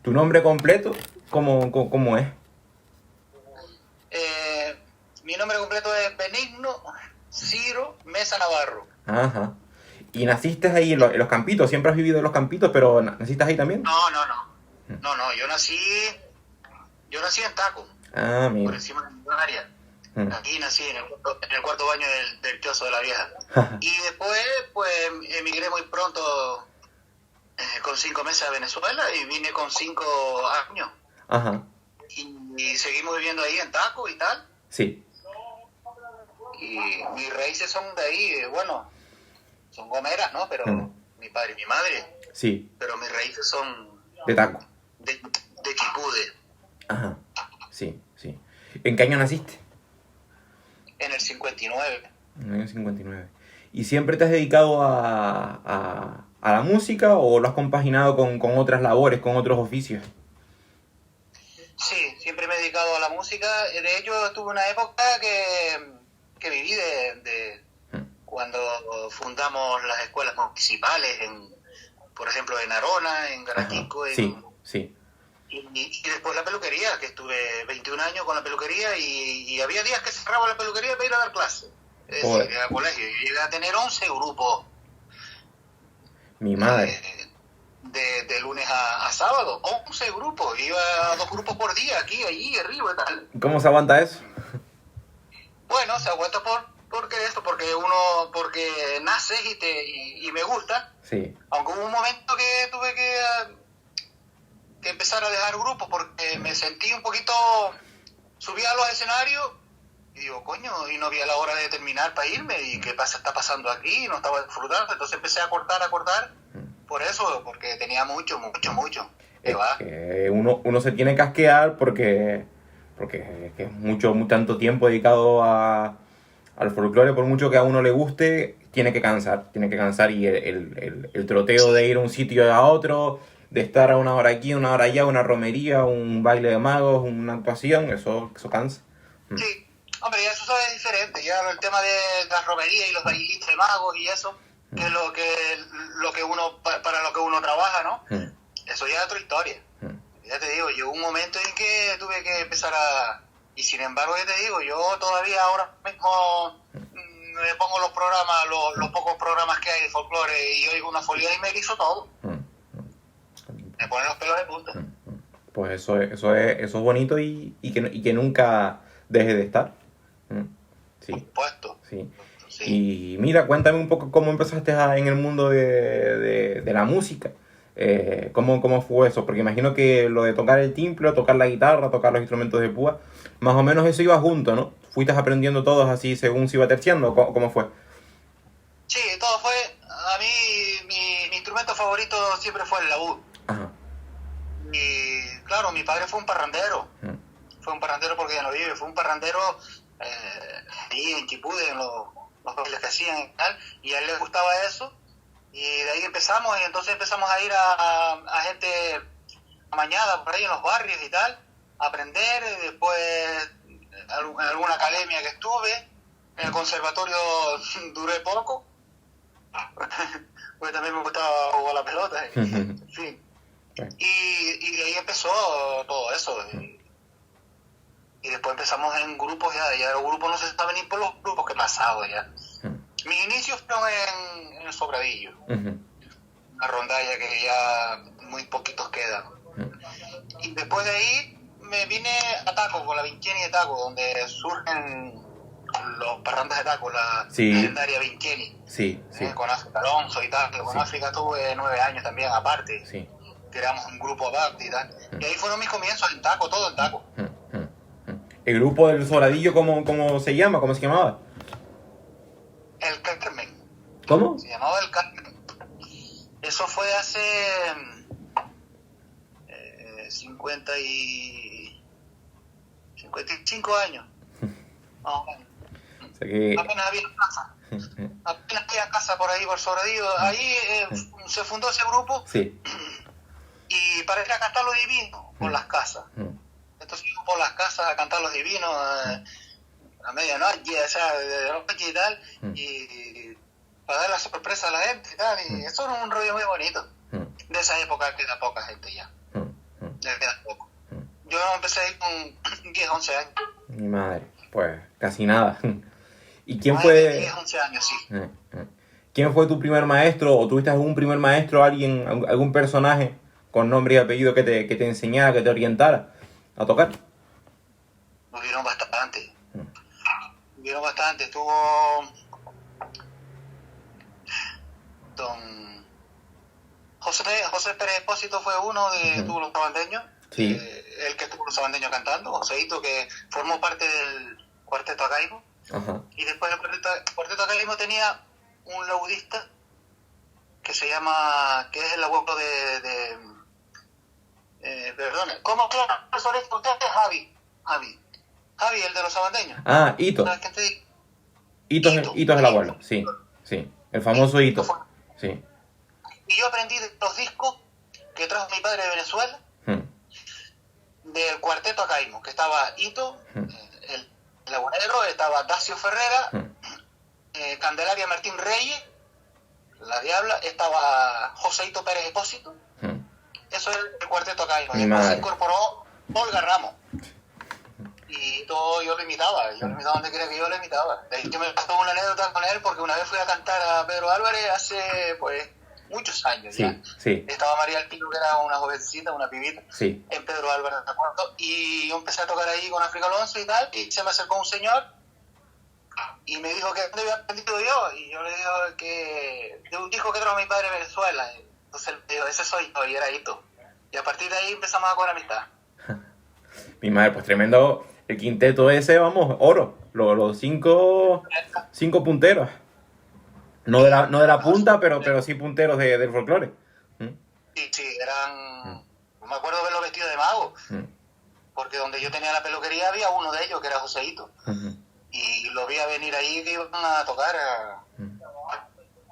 ¿Tu nombre completo cómo es? Mi nombre completo es Benigno Ciro Mesa Navarro. Ajá. ¿Y naciste ahí en los Campitos? ¿Siempre has vivido en los Campitos, pero naciste ahí también? No, no, no. No, no, yo nací en Taco, Ah, por mira. encima de mi área. Mm. Aquí nací en el cuarto baño del Chozo de la Vieja. Y después, pues, emigré muy pronto, con 5 meses a Venezuela y vine con 5 años. Ajá. Y seguimos viviendo ahí en Taco y tal. Sí. Y mis raíces son de ahí, bueno, son gomeras, ¿no? Pero Mm. mi padre y mi madre. Sí. Pero mis raíces son De Taco. de Quipude, Ajá. Sí, sí. ¿En qué año naciste? en el 59. En el año 59. ¿Y siempre te has dedicado a la música o lo has compaginado con otras labores, con otros oficios? Sí, siempre me he dedicado a la música. De hecho, tuve una época que viví de cuando fundamos las escuelas municipales, por ejemplo, en Arona, en Garachico, Sí, sí. y después la peluquería, que estuve 21 años con la peluquería y había días que cerraba la peluquería para ir a dar clases. Es decir, Joder. al colegio. Yo llegué a tener 11 grupos Mi madre. de lunes a sábado, 11 grupos. Iba a 2 grupos por día, aquí, allí, arriba y tal. ¿Cómo se aguanta eso? Bueno, se aguanta porque naces y me gusta. Sí. Aunque hubo un momento que tuve que empezar a dejar grupos porque me sentí un poquito, subí a los escenarios y digo, coño, y no había la hora de terminar para irme, y qué está pasando aquí, no estaba disfrutando. Entonces empecé a cortar, por eso, porque tenía mucho. Es que uno se tiene que asquear porque es que es tanto tiempo dedicado al folclore, por mucho que a uno le guste, tiene que cansar y el troteo de ir a un sitio a otro, de estar a una hora aquí, una hora allá, una romería, un baile de magos, una actuación, eso cansa. Sí, hombre, ya eso es diferente. Ya el tema de las romerías y los bailitos de magos y eso, que es lo que uno, para lo que uno trabaja, ¿no? Eso ya es otra historia. Ya te digo, llegó un momento en que tuve que empezar y sin embargo, ya te digo, yo todavía ahora mismo me pongo los programas, los pocos programas que hay de folclore, y oigo una folía y me erizo todo. Me ponen los pelos de punta. Pues eso es bonito y que nunca deje de estar. Sí. Por supuesto. Sí. Sí. Y mira, cuéntame un poco cómo empezaste en el mundo de la música. ¿Cómo fue eso? Porque imagino que lo de tocar el timbre, tocar la guitarra, tocar los instrumentos de púa, más o menos eso iba junto, ¿no? ¿Fuiste aprendiendo todos así según se iba terciando? ¿Cómo fue? Sí, todo fue. A mí, mi instrumento favorito siempre fue el laúd. Ajá. Y claro, mi padre fue un parrandero. Fue un parrandero porque ya no vive. Fue un parrandero ahí en Quipude, en los bailes que hacían y tal. Y a él le gustaba eso. Y de ahí empezamos. Y entonces empezamos a ir a gente amañada por ahí en los barrios y tal, a aprender. Y después, en alguna academia que estuve. En el conservatorio duré poco. Porque también me gustaba jugar la pelota. En fin. Y de ahí empezó todo eso. Y después empezamos en grupos, ya los grupos no se saben ni por los grupos que he pasado ya. Mis inicios fueron en el Sobradillo, una rondalla que ya muy poquitos quedan. Y después de ahí me vine a Taco, con la Vinqueni de Taco, donde surgen los parrandas de Taco, la legendaria Vinqueni. Sí. Con África Alonso y tal. Con África tuve 9 años también aparte. Sí. Creamos un grupo aparte y tal. Y ahí fueron mis comienzos en Taco, todo en Taco. ¿El grupo del Sobradillo cómo se llama? ¿Cómo se llamaba? El Carmen. ¿Cómo? Se llamaba El Carmen. Eso fue hace 55 años. No, o sea que... Apenas había casa. Apenas había casa por ahí, por Sobradillo. Ahí se fundó ese grupo. Sí. Y para ir a cantar los divinos por las casas. Entonces iba por las casas a cantar los divinos a medianoche, o sea, de noche y tal, y para dar la sorpresa a la gente y tal, y eso era un rollo muy bonito. De esa época queda poca gente ya. le queda poco. Yo empecé ahí con 10, 11 años. Mi madre, pues casi nada. ¿Y quién Más fue? de 10, 11 años, sí. ¿Quién fue tu primer maestro o tuviste algún primer maestro, alguien, algún personaje con nombre y apellido que te enseñara, que te orientara a tocar? Hubieron bastante. Estuvo don José Pérez Espósito, fue uno de tuvo los sabandeños. Sí. El que estuvo los sabandeños cantando, Joseito, que formó parte del Cuarteto Acaimo. Ajá. Y después el Cuarteto Acaimo tenía un laudista que es el abuelo perdón, ¿cómo que el solista usted es Javi, el de los sabandeños? Ah, Hito. ¿Sabes quién te digo? Hito es el abuelo, sí, el famoso Hito, sí. Y yo aprendí de los discos que trajo mi padre de Venezuela, del Cuarteto Acaimo, que estaba Hito, el abuelero, estaba Dacio Ferrera, Candelaria Martín Reyes, la Diabla, estaba Joseito Pérez Espósito. Eso es el Cuarteto Acaimo. Y después se incorporó Olga Ramos. Y todo yo lo imitaba donde quería que yo lo imitaba. De ahí que me pasó una anécdota con él, porque una vez fui a cantar a Pedro Álvarez hace muchos años ya. Sí. Estaba María Alpino, que era una jovencita, una pibita, en Pedro Álvarez, ¿de acuerdo? Y yo empecé a tocar ahí con África Alonso y tal, y se me acercó un señor y me dijo que dónde había aprendido yo, y yo le digo que de un disco que trajo mi padre de Venezuela. Entonces le digo, ese soy yo, y era Hito. Y a partir de ahí empezamos a coger amistad. Mi madre, pues tremendo el quinteto ese, vamos, oro. Los cinco punteros. No de la punta, pero sí punteros del folclore. Sí, eran... Me acuerdo de verlos vestidos de mago. Porque donde yo tenía la peluquería había uno de ellos, que era Joseito. Y lo vi a venir ahí, que iban a tocar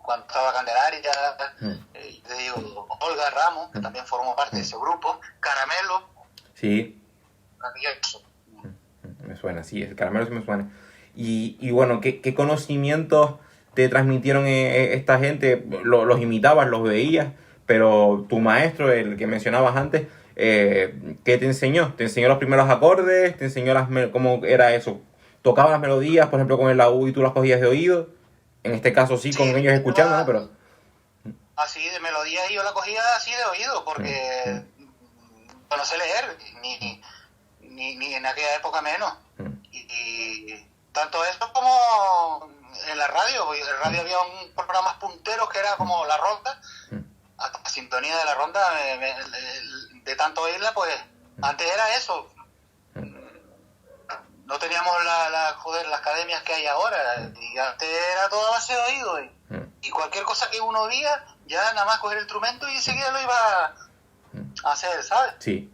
cuando estaba Candelaria. Te digo, Olga Ramos, que también formó parte de ese grupo. Caramelo. Sí. Me suena, sí, el Caramelo sí me suena. Y bueno, ¿qué conocimientos te transmitieron esta gente? Los imitabas, los veías, pero tu maestro, el que mencionabas antes, ¿qué te enseñó? ¿Te enseñó los primeros acordes? ¿Te enseñó cómo era eso? ¿Tocaba las melodías, por ejemplo, con el laúd y tú las cogías de oído? En este caso sí, con ellos escuchando, ¿no? Pero... Así, de melodías, y yo la cogía así de oído, porque no sé leer, ni en aquella época menos. Y tanto eso como en la radio. En la radio había un programas punteros que era como La Ronda, hasta la sintonía de La Ronda, de tanto oírla, pues antes era eso. No teníamos las academias que hay ahora, y antes era todo a base de oído, y cualquier cosa que uno oía, ya nada más coger el instrumento y enseguida lo iba a hacer, ¿sabes? Sí.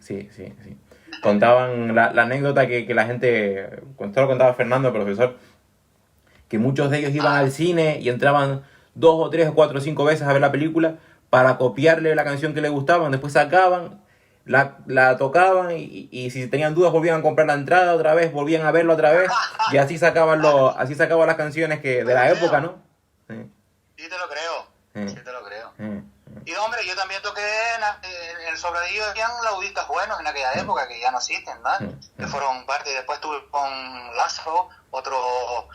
Contaban la anécdota que la gente, esto lo contaba Fernando, el profesor, que muchos de ellos iban al cine y entraban 2 o 3 o 4 o 5 veces a ver la película para copiarle la canción que les gustaban, después sacaban, la tocaban y si tenían dudas volvían a comprar la entrada otra vez, volvían a verlo otra vez y así sacaban las canciones de la época, ¿no? Sí, te lo creo. Y hombre, yo también toqué en el Sobradillo, habían laudistas buenos en aquella época que ya no existen, ¿no? Que fueron parte. Y después estuve con Lázaro, otro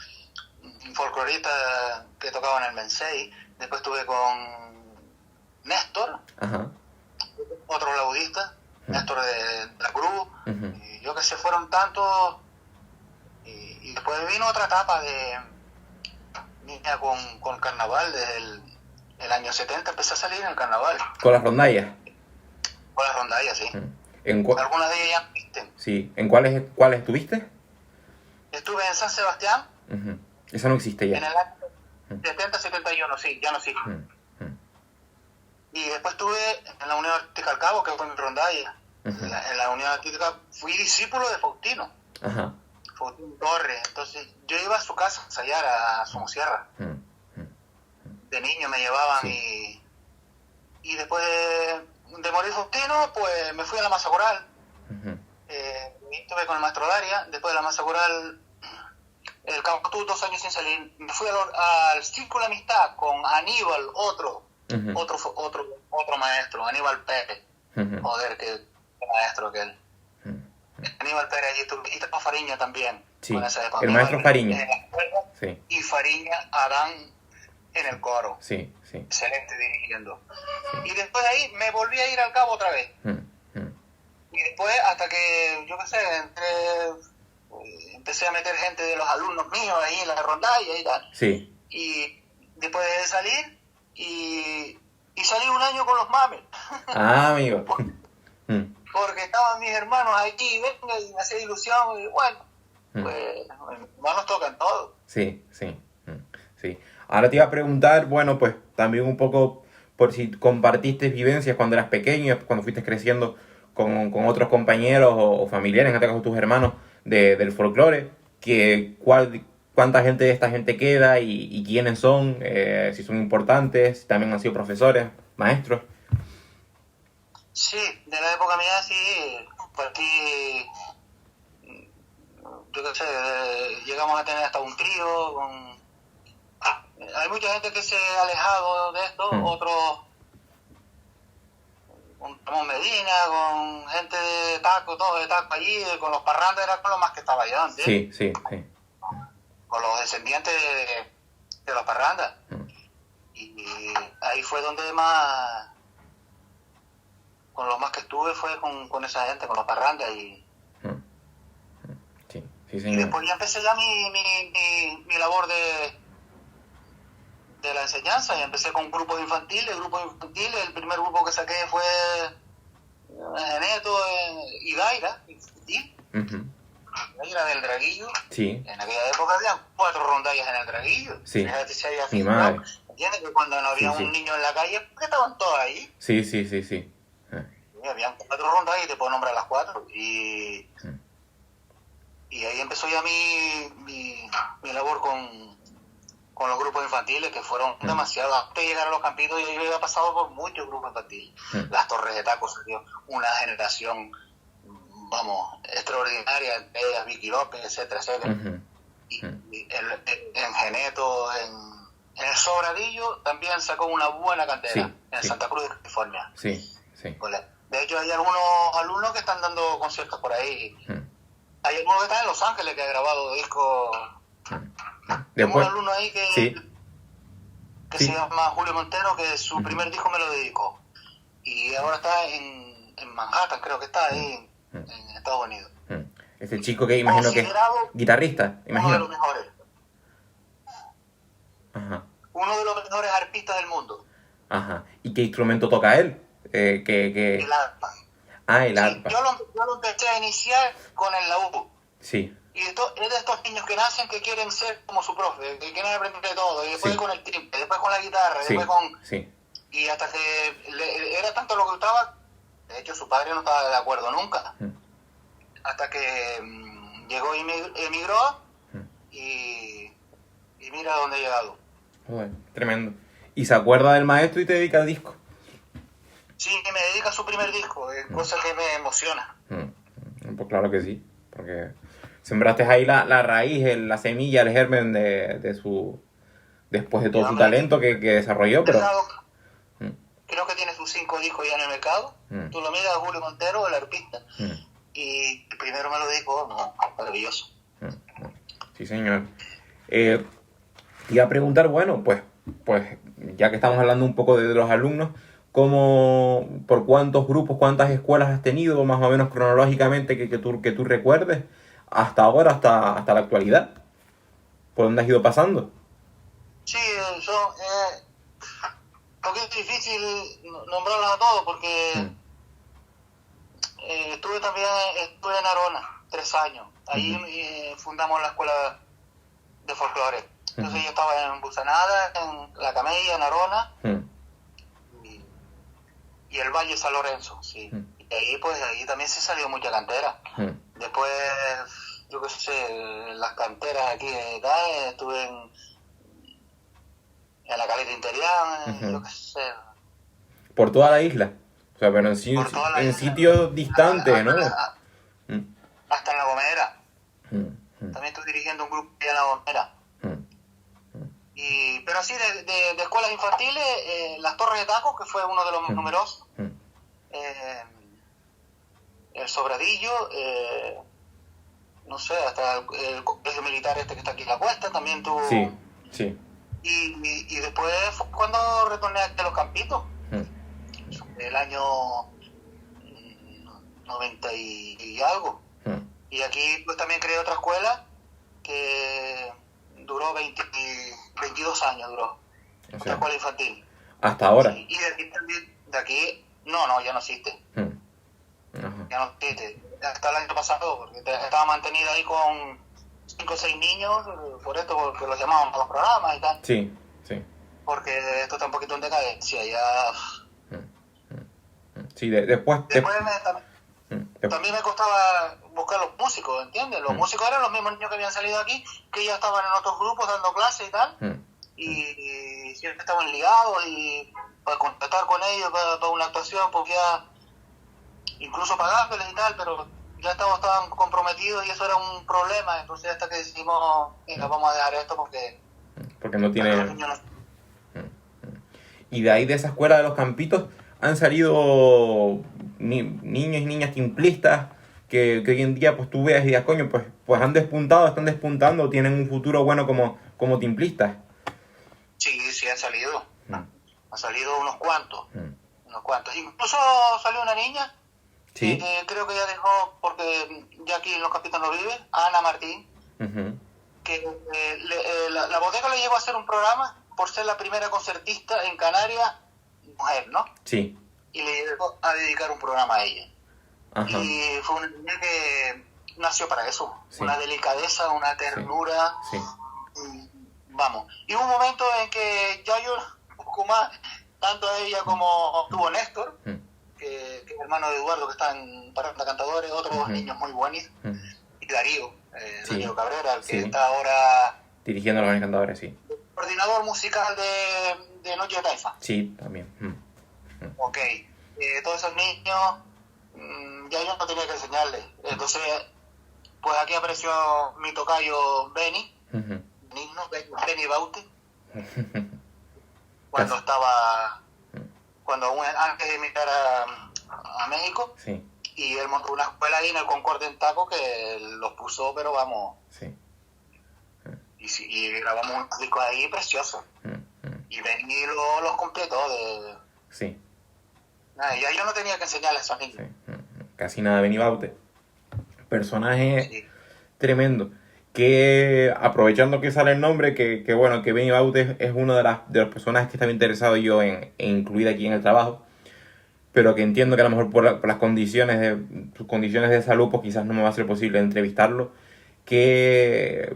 folclorista que tocaba en el Mensei. Después estuve con Néstor, otro laudista, Néstor de la Cruz. Y yo que sé, fueron tantos. Y después vino otra etapa de niña con carnaval desde el año 70. Empecé a salir en el carnaval. ¿Con las rondallas? Con las rondallas, sí. Algunas de ellas ya existen. Sí. ¿En cuáles estuviste? Estuve en San Sebastián. Esa no existe ya. En el año 70-71, sí, ya no existe. Y después estuve en la Unión Artística al Cabo, que fue mi rondalla. En la Unión Artística fui discípulo de Faustino. Faustino Torres. Entonces yo iba a su casa a ensayar a Somosierra. De niño me llevaban y después de morir Faustino, pues me fui a la Masa Coral. Estuve con el maestro Daria. Después de la Masa Coral, el campo tuvo 2 años sin salir. Me fui al Círculo de Amistad con Aníbal, otro maestro, Aníbal Pérez. Joder, que maestro que él. Aníbal Pérez y Tito Fariña también. Sí, con esa época. el maestro Fariña. En la escuela, Sí. Y Fariña, Adán en el coro. Sí, sí. Excelente dirigiendo. Y después de ahí me volví a ir al Cabo otra vez. Y después, hasta que, yo qué sé, empecé a meter gente de los alumnos míos ahí en la rondalla y tal. Sí. Y después de salir, y salí un año con los Mames. Ah, amigo. Porque estaban mis hermanos aquí, venga, y me hacía ilusión, y bueno, pues mis hermanos tocan todo. Sí, sí, sí. Ahora te iba a preguntar, bueno, pues también un poco por si compartiste vivencias cuando eras pequeño, cuando fuiste creciendo con otros compañeros o familiares, en este caso tus hermanos, del folclore, cuánta gente de esta gente queda y quiénes son, si son importantes, si también han sido profesores, maestros. Sí, de la época mía sí, compartí, yo qué sé, llegamos a tener hasta un trío, hay mucha gente que se ha alejado de esto, otros con Ramón Medina, con gente de Taco, todo de Taco allí, con los parrandas era con lo más que estaba yo antes. Sí. Con los descendientes de los parrandas. Y ahí fue donde más, con los más que estuve fue con esa gente, con los parrandas Sí, y después ya empecé ya mi labor de la enseñanza, y empecé con grupos infantiles. El primer grupo que saqué fue Geneto y Daira, infantil. Daira del Draguillo. Sí. En aquella época había 4 rondallas en el Draguillo. Sí. Fíjate si había Mi madre. ¿Entiendes? Que cuando no había un niño en la calle, porque estaban todos ahí. Sí. Y habían 4 rondallas y te puedo nombrar las 4. Y ahí empezó ya mi labor con los grupos infantiles, que fueron demasiado. Antes de llegar a los campitos, yo había pasado por muchos grupos infantiles. Las Torres de Taco salió una generación, vamos, extraordinaria, entre ellas Vicky López, etcétera. Y en Geneto, en el Sobradillo, también sacó una buena cantera, en Santa Cruz de California. Sí. De hecho, hay algunos alumnos que están dando conciertos por ahí. Hay algunos que están en Los Ángeles, que ha grabado discos. Tengo un alumno ahí que se llama Julio Montero, que su primer disco me lo dedicó. Y ahora está en Manhattan, creo que está ahí en Estados Unidos. Ese chico que imagino que es guitarrista, imagino. Uno de los mejores. Ajá. Uno de los mejores arpistas del mundo. Ajá. ¿Y qué instrumento toca él? El arpa. El arpa. Yo lo empecé a iniciar con el laúd. Sí. Y es de estos niños que nacen que quieren ser como su profe, que quieren aprender de todo, y después con el timbre, después con la guitarra, después con... Y hasta que era tanto lo que gustaba, de hecho su padre no estaba de acuerdo nunca, hasta que llegó y emigró, y mira dónde he llegado. Bueno, tremendo. ¿Y se acuerda del maestro y te dedica al disco? Sí, me dedica a su primer disco, es cosa que me emociona. Pues claro que sí, porque sembraste ahí la raíz, la semilla, el germen de su... Después de todo su talento que desarrolló, pero... Creo que tiene sus 5 discos ya en el mercado. Tú lo miras a Julio Montero, el arpista, y primero me lo dijo, maravilloso. Sí, señor. Te iba a preguntar, bueno, pues ya que estamos hablando un poco de los alumnos, ¿por cuántos grupos, cuántas escuelas has tenido, más o menos cronológicamente, que tú recuerdes, hasta ahora, hasta la actualidad? ¿Por dónde has ido pasando? Sí, porque es difícil nombrarlos a todos, porque estuve en Arona 3 años. Ahí fundamos la escuela de folclore. Entonces yo estaba en Busanada, en La Camella, en Arona, y el Valle San Lorenzo, sí. Y ahí también se salió mucha cantera. Después, yo qué sé, las canteras aquí estuve en la Caleta Interior, yo qué sé. Por toda la isla. O sea, pero en sitios distantes, ¿no? Hasta en La Gomera. También estoy dirigiendo un grupo en La Gomera. Pero así de escuelas infantiles, Las Torres de Taco, que fue uno de los más numerosos. el Sobradillo, no sé, hasta el colegio militar este que está aquí en la Cuesta también tuvo. Sí, sí. Y después fue cuando retorné a Los Campitos, el año 90 y algo. Y aquí pues también creé otra escuela que duró 22 años, duró. Otra escuela infantil. ¿Hasta ahora? Sí, y de aquí, no, ya no existe. Ya no existe. Hasta el año pasado, porque estaba mantenida ahí con 5 o 6 niños, por esto, porque los llamábamos a los programas y tal. Sí, sí. Porque esto está un poquito en decadencia, ya. Sí, después también me costaba buscar los músicos, ¿entiendes? Los músicos eran los mismos niños que habían salido aquí, que ya estaban en otros grupos dando clases y tal, y siempre estaban ligados, y para contactar con ellos para una actuación, porque ya, incluso pagándoles y tal, pero ya estaban comprometidos y eso era un problema. Entonces hasta que decidimos, venga, vamos a dejar esto porque no tiene... Y de ahí, de esa escuela de Los Campitos, han salido niños y niñas timplistas que hoy en día pues tú veas y digas, coño, pues están despuntando, tienen un futuro bueno como timplistas. Sí, han salido. Han salido unos cuantos. Incluso salió una niña, ¿sí? Que creo que ya dejó, porque ya aquí en Los Campitos no vive, Ana Martín, que la bodega le llegó a hacer un programa por ser la primera concertista en Canarias, mujer, ¿no? Sí. Y le llegó a dedicar un programa a ella. Ajá. Y fue una niña que nació para eso, sí. Una delicadeza, una ternura. Sí. Vamos. Y hubo un momento en que ya yo, un poco más, tanto ella como tuvo Néstor, que es hermano de Eduardo, que está en Paranda Cantadores, otros dos niños muy buenos, y Darío, Darío Cabrera, el que está ahora dirigiendo a los Encantadores, sí. Coordinador musical de Noche de Taifa. Sí, también. Ok. Todos esos niños, ya yo no tenía que enseñarles. Entonces, pues aquí apareció mi tocayo Benny, Benny Baute, cuando antes de emigrar a México, sí. Y él montó una escuela ahí en el Concorde en Taco que los puso, pero vamos. Sí. Y grabamos un disco ahí precioso. Y Benny los completó de... Sí. Nada, ya yo no tenía que enseñarles a esos niños. Sí. Casi nada, Benny Baute. Personaje tremendo. Que, aprovechando que sale el nombre, que Benny Baute es uno de los personajes que estaba interesado yo en incluir aquí en el trabajo. Pero que entiendo que a lo mejor por sus condiciones de salud, pues quizás no me va a ser posible entrevistarlo. ¿Qué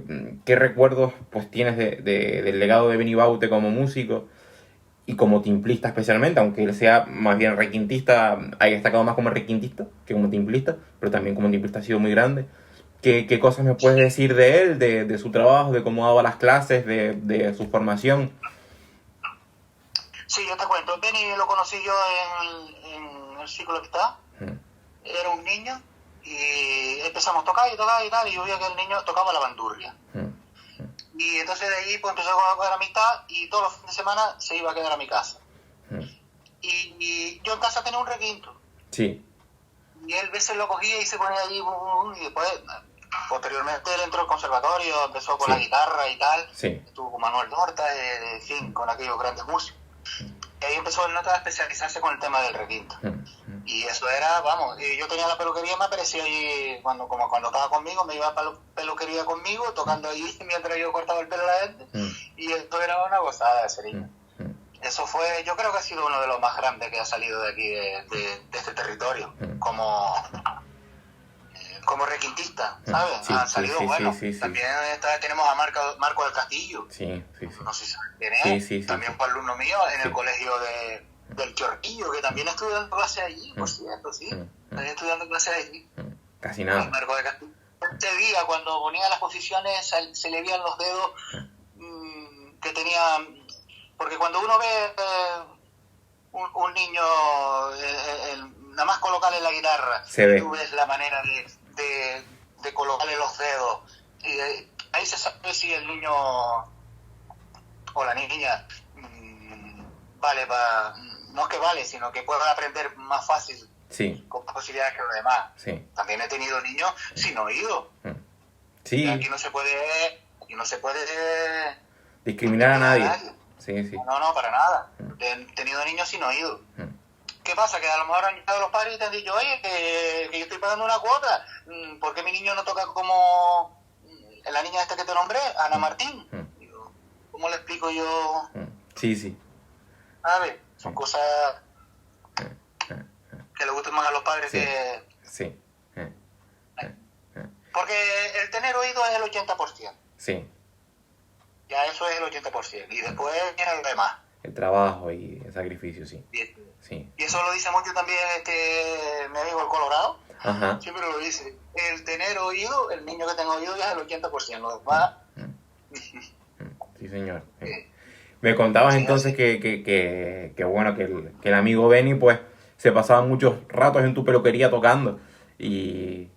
recuerdos pues tienes del legado de Benny Baute como músico y como timplista especialmente? Aunque él sea más bien requintista, ha destacado más como requintista que como timplista, pero también como timplista ha sido muy grande. ¿Qué cosas me puedes decir de él, de su trabajo, de cómo daba las clases, de su formación? Sí, yo te cuento. Benny lo conocí yo en el ciclo que está. Era un niño y empezamos a tocar y tal, y yo veía que el niño tocaba la bandurria. Y entonces de ahí pues empezó a coger amistad y todos los fines de semana se iba a quedar a mi casa. Y yo en casa tenía un requinto. Sí. Y él a veces lo cogía y se ponía allí, y después, posteriormente él entró al conservatorio, empezó con la guitarra y tal. Sí. Estuvo con Manuel Dorta, en fin, con aquellos grandes músicos. Y ahí empezó él a especializarse con el tema del requinto. Y eso era, vamos, yo tenía la peluquería, me aparecía ahí cuando estaba conmigo, me iba para la peluquería conmigo, tocando ahí mientras yo cortaba el pelo a la gente. Y esto era una gozada ese niño. Eso fue, yo creo que ha sido uno de los más grandes que ha salido de aquí, de este territorio, como requintista, ¿sabes? Sí, Han salido buenos. Sí. También tenemos a Marco del Castillo. Sí. No sé si saben quién es. Sí. También fue alumno mío en el colegio del Chorrillo, que también estuve dando clases allí, por cierto, sí. También estuve dando clases allí. Casi nada. Marco del Castillo. Este día, cuando ponía las posiciones, se le veían los dedos que tenía... Porque cuando uno ve un niño, nada más colocarle la guitarra, tú ves la manera de colocarle los dedos. Y ahí se sabe si el niño o la niña vale para... No es que vale, sino que puede aprender más fácil Sí. con más posibilidades que los demás. Sí. También he tenido niños sin oído. Sí. Y aquí no se puede discriminar a nadie. Sí, sí. No, para nada. He tenido niños sin oído. ¿Qué pasa? Que a lo mejor han llegado los padres y te han dicho, oye, que yo estoy pagando una cuota, ¿por qué mi niño no toca como la niña esta que te nombré, Ana Martín? Digo, ¿cómo le explico yo? Sí, sí. ¿Sabes? Son cosas que le gustan más a los padres que... Sí. Porque el tener oído es el 80%. Sí. Ya eso es el 80%. Y después viene lo demás. El trabajo y el sacrificio, sí. Sí. Y eso lo dice mucho también mi amigo el Colorado. Ajá. Siempre lo dice. El tener oído, el niño que tenga oído ya es el 80%. Lo demás... Sí, señor. Me contabas entonces que bueno, que el amigo Benny pues se pasaba muchos ratos en tu peluquería tocando. Y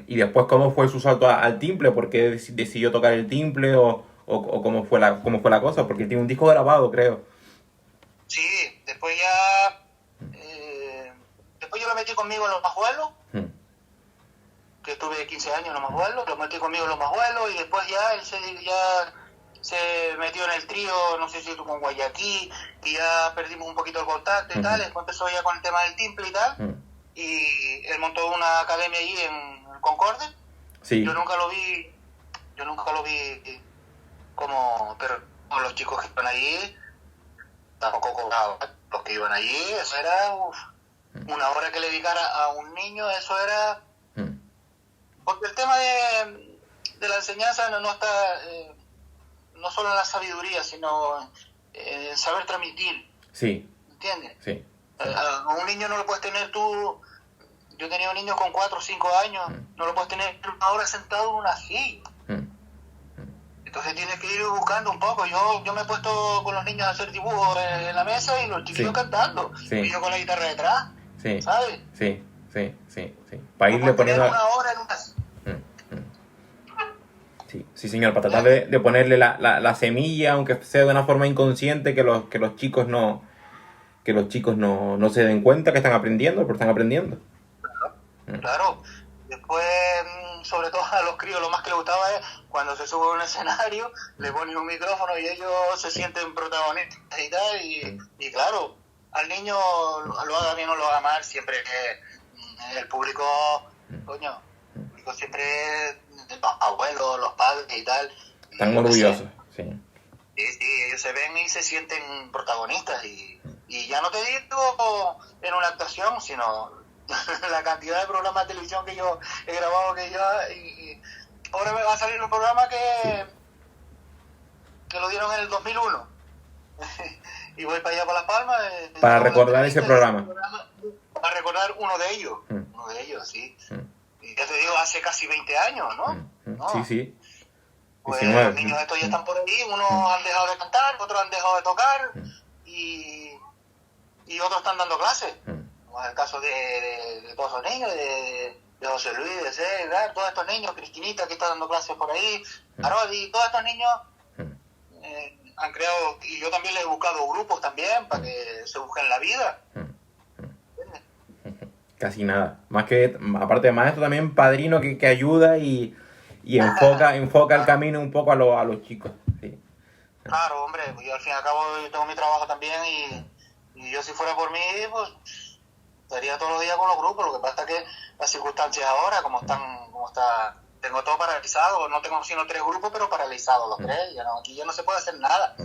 después, ¿cómo fue su salto al timple? ¿Por qué decidió tocar el timple? ¿O cómo fue la cosa? Porque tiene un disco grabado, creo. Sí, después ya... después yo lo metí conmigo en los Majuelos, que estuve 15 años en los Majuelos, lo metí conmigo en los Majuelos y después ya él se metió en el trío, no sé si tú con Guayaquil, y ya perdimos un poquito el contacto y tal, después empezó ya con el tema del timple y tal, y él montó una academia allí en Concorde. Sí. Yo nunca lo vi pero los chicos que iban allí tampoco cobraban. Los que iban allí, eso era una hora que le dedicara a un niño, eso era... Porque el tema de la enseñanza no está no solo en la sabiduría, sino en saber transmitir. Sí. ¿Entiendes? Sí. A un niño no lo puedes tener tú... Yo he tenido niños con 4 o 5 años, no lo puedes tener una hora sentado en una silla. Entonces tienes que ir buscando un poco. Yo me he puesto con los niños a hacer dibujos en la mesa y los chiquillos cantando. Y yo con la guitarra detrás. Sí. ¿Sabes? Sí. Para irle poniendo... una hora en una... Sí, señor, para tratar de ponerle la semilla, aunque sea de una forma inconsciente, que los chicos no se den cuenta que están aprendiendo, pero están aprendiendo. Claro. Después, sobre todo a los críos, lo más que les gustaba es cuando se sube a un escenario, le ponen un micrófono y ellos se sienten protagonistas y tal. Y claro, al niño, lo haga bien o lo haga mal, siempre el público, coño, el público siempre, los abuelos, los padres y tal. Están orgullosos, sí. Sí, ellos se ven y se sienten protagonistas. Y ya no te digo en una actuación, sino... la cantidad de programas de televisión que yo he grabado y ahora me va a salir un programa que lo dieron en el 2001 y voy para allá, para Las Palmas para recordar ese programa, para recordar uno de ellos, sí. Y ya te digo, hace casi 20 años, ¿no? Sí. Pues los niños estos ya están por ahí, unos han dejado de cantar, otros han dejado de tocar y otros están dando clases. Como es el caso de todos esos niños, de José Luis, de César, todos estos niños, Cristinita que está dando clases por ahí, Arodi, todos estos niños han creado, y yo también les he buscado grupos también para que se busquen la vida. Casi nada. Más que, aparte de maestro, también padrino que ayuda y enfoca el camino un poco a los chicos. Sí. Claro, hombre, yo al fin y al cabo yo tengo mi trabajo también y yo si fuera por mí, pues estaría todos los días con los grupos. Lo que pasa es que las circunstancias ahora, como está, tengo todo paralizado. No tengo sino 3 grupos, pero paralizados los 3. Aquí ya no se puede hacer nada.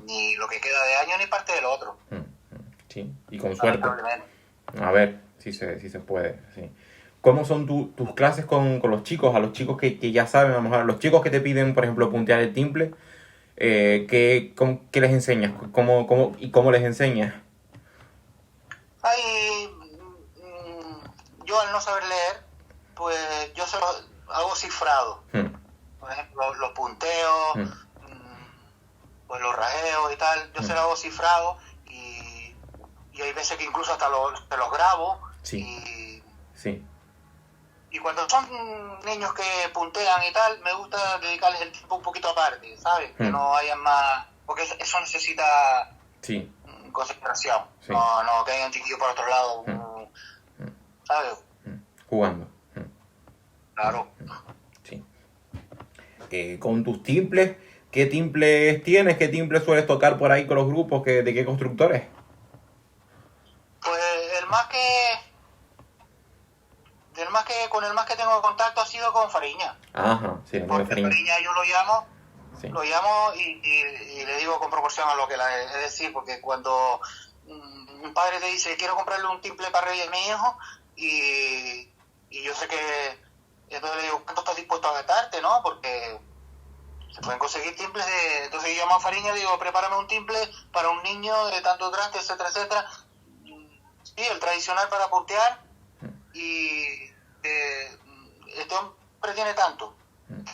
Ni lo que queda de año, ni parte del otro. Sí, y con suerte. A ver si se puede, sí. ¿Cómo son tus clases con los chicos? A los chicos que ya saben, a lo mejor a los chicos que te piden, por ejemplo, puntear el timple, ¿qué les enseñas? ¿Cómo les enseñas? Yo al no saber leer, pues yo solo hago cifrado. Por ejemplo, los punteos, pues los rajeos y tal, yo se lo hago cifrado y hay veces que incluso hasta los grabo. Sí. Y cuando son niños que puntean y tal, me gusta dedicarles el tiempo un poquito aparte, ¿sabes? Que no hayan más... Porque eso necesita concentración. Sí. No que haya un chiquillo por otro lado ¿sabes? Jugando. Claro. Sí. Con tus timples, ¿qué timples tienes? ¿Qué timples sueles tocar por ahí con los grupos? ¿De qué constructores? Pues con el más que tengo contacto ha sido con Fariña. Ajá, sí, el Porque Fariña. Fariña yo Sí. lo llamo y le digo con proporción a lo que es decir, porque cuando un padre te dice quiero comprarle un timple para Reyes a mi hijo y yo sé que entonces le digo ¿cuánto estás dispuesto a gastarte? ¿No? Porque se pueden conseguir timples entonces yo llamo a Fariña y digo prepárame un timple para un niño de tanto traste, etcétera, etcétera. Sí, el tradicional para puntear y este hombre tiene tanto,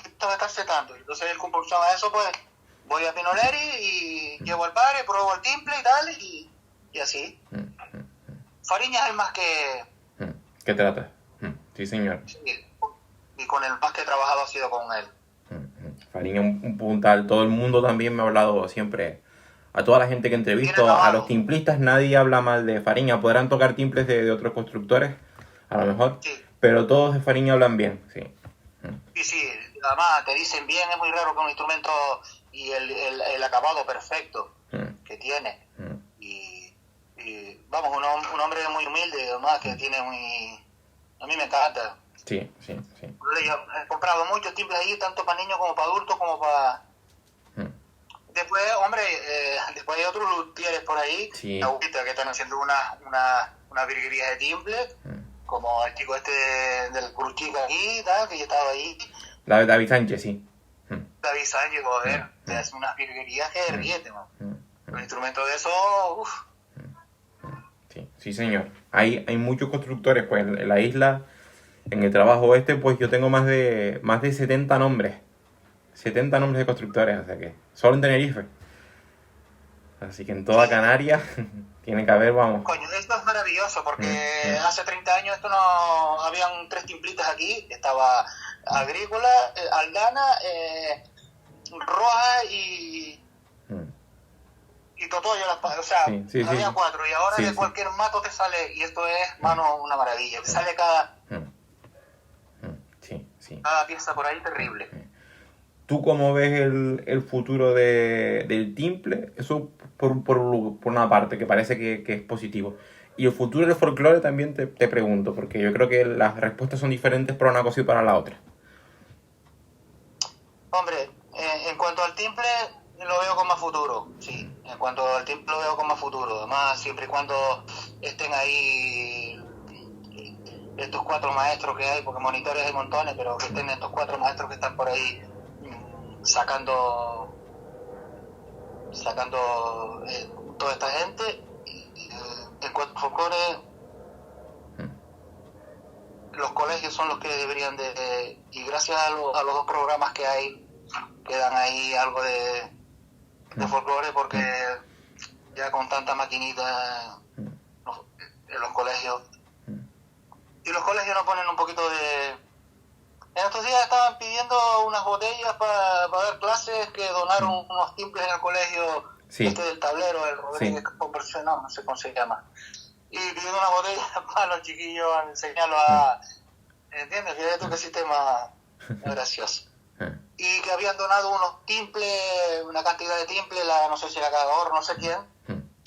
esto gastarse tanto. Entonces el compulsión a eso, pues voy a Pinoleri y llevo al padre, pruebo el timple y tal, y así. Fariña es el más que... ¿Qué trata? Sí, señor. Sí, y con el más que he trabajado ha sido con él. Fariña un puntal. Todo el mundo también me ha hablado siempre. A toda la gente que entrevisto, a los timplistas, nadie habla mal de Fariña. Podrán tocar timples de otros constructores, a lo mejor, sí. Pero todos de Fariña hablan bien, sí. Sí, además te dicen bien, es muy raro que un instrumento y el acabado perfecto que tiene. Y vamos, un hombre muy humilde, además, que tiene muy... A mí me encanta. Sí. He comprado muchos timbres ahí, tanto para niños como para adultos, como para... Después, hombre, después hay otros luthieres por ahí, que están haciendo unas virguerías de timbres, como el chico del Curuchica aquí, tal, que yo estaba ahí. David Sánchez, sí. David Sánchez, joder, te hace unas virguerías que ríete, man. Un instrumento de eso, uff. Sí, señor. Hay muchos constructores, pues, en la isla, en el trabajo pues yo tengo más de 70 nombres. 70 nombres de constructores, o sea que solo en Tenerife. Así que en toda Canarias tiene que haber, vamos. Coño, esto es maravilloso porque hace 30 años esto no habían 3 timplitas aquí, estaba Agrícola, Aldana, Roja y Totoyo, o sea, había 4 y ahora de cualquier mato te sale, y esto es, mano, una maravilla, te sale cada pieza por ahí terrible. ¿Tú cómo ves el futuro del timple? Eso por una parte, que parece que es positivo. Y el futuro del folclore también te pregunto, porque yo creo que las respuestas son diferentes para una cosa y para la otra. Hombre, en cuanto al timple, lo veo con más futuro, sí. En cuanto al timple, lo veo con más futuro. Además, siempre y cuando estén ahí estos 4 maestros que hay, porque monitores hay montones, pero que estén estos 4 maestros que están por ahí sacando toda esta gente. En cuanto a folclore, los colegios son los que deberían y gracias a los 2 programas que hay, que dan ahí algo de folclore, porque ya con tanta maquinita en los colegios, y los colegios nos ponen un poquito de... En estos días estaban pidiendo unas botellas para dar clases, que donaron unos timples en el colegio del tablero, el Rodríguez Conversionado, no sé cómo se llama. Y pidiendo unas botellas para los chiquillos, enseñarlos a... ¿Entiendes? Fíjate tú qué sistema gracioso. Y que habían donado unos timples, una cantidad de timples, no sé si era Cagador, no sé quién,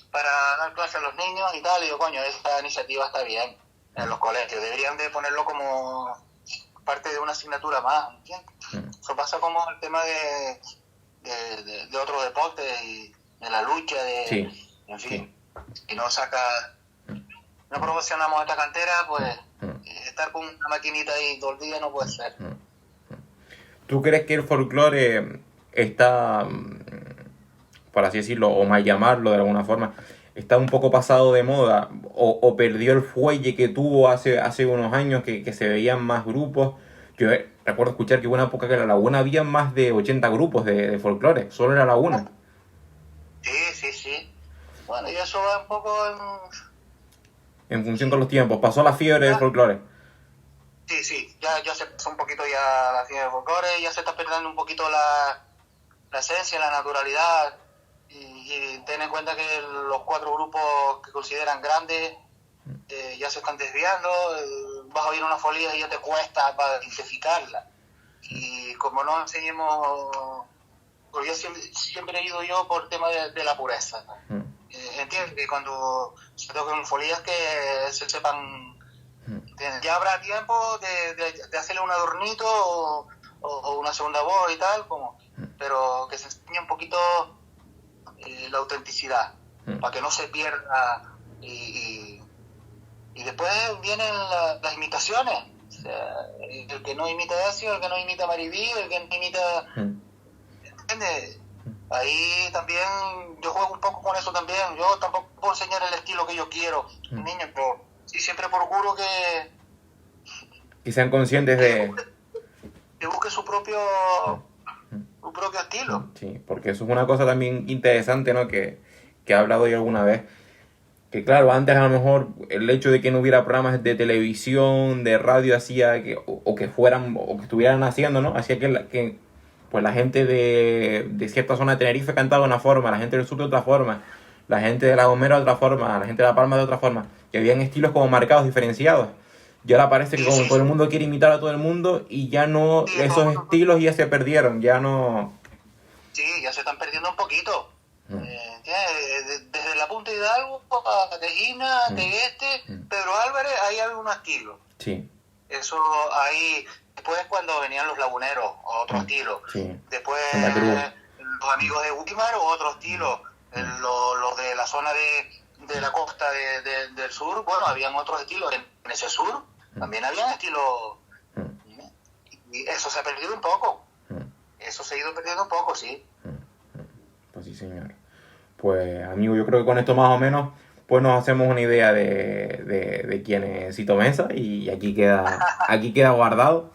para dar clases a los niños y tal. Y yo, coño, esta iniciativa está bien en los colegios. Deberían de ponerlo como parte de una asignatura más, ¿entiendes? Eso pasa como el tema de otros deportes y de la lucha, en fin. Si no no promocionamos esta cantera, pues estar con una maquinita ahí todo el día no puede ser. ¿Tú crees que el folclore está, por así decirlo, o mal llamarlo de alguna forma, está un poco pasado de moda o perdió el fuelle que tuvo hace unos años que se veían más grupos? Yo recuerdo escuchar que hubo una época que en La Laguna había más de 80 grupos de folclore, solo en La Laguna. Sí. Bueno, y eso va un poco en función con los tiempos. Pasó la fiebre del folclore. Sí, ya se pasó un poquito ya la fiebre del folclore, ya se está perdiendo un poquito la esencia, la naturalidad. Y ten en cuenta que los 4 grupos que consideran grandes ya se están desviando, vas a oír una folía y ya te cuesta para identificarla. Y como no enseñemos, porque yo siempre he ido yo por el tema de la pureza. Entiendo que cuando se toquen folías que se sepan, ya habrá tiempo de hacerle un adornito o una segunda voz y tal, pero que se enseñe un poquito la autenticidad, para que no se pierda. Y después vienen las imitaciones. O sea, el que no imita a Ezio, el que no imita a Maribí, el que no imita... ¿Entiendes? Ahí también yo juego un poco con eso también. Yo tampoco puedo enseñar el estilo que yo quiero, niño, pero sí siempre procuro que sean conscientes que busque su propio estilo. Sí, porque eso es una cosa también interesante, ¿no? Que he hablado yo alguna vez. Que claro, antes a lo mejor el hecho de que no hubiera programas de televisión, de radio, hacía que, o que fueran, o que estuvieran haciendo, ¿no? Hacía que pues la gente de cierta zona de Tenerife cantaba de una forma, la gente del sur de otra forma, la gente de La Gomera de otra forma, la gente de La Palma de otra forma, que habían estilos como marcados, diferenciados. Y ahora parece que como todo el mundo quiere imitar a todo el mundo y ya no, esos estilos ya se perdieron, ya no... Sí, ya se están perdiendo un poquito. Desde la Punta de Hidalgo a Tejina, Tegueste, Pedro Álvarez, hay algún estilo. Sí. Eso ahí, después cuando venían los laguneros, otro estilo. Sí. Después los amigos de Últimar, otro estilo. Los de la zona de la costa del sur, bueno, habían otros estilos. En ese sur también habían estilos. Y eso se ha perdido un poco. Eso se ha ido perdiendo un poco, sí. Pues sí, señor. Pues, amigo, yo creo que con esto más o menos pues nos hacemos una idea de quién es Sito Mesa y aquí queda guardado.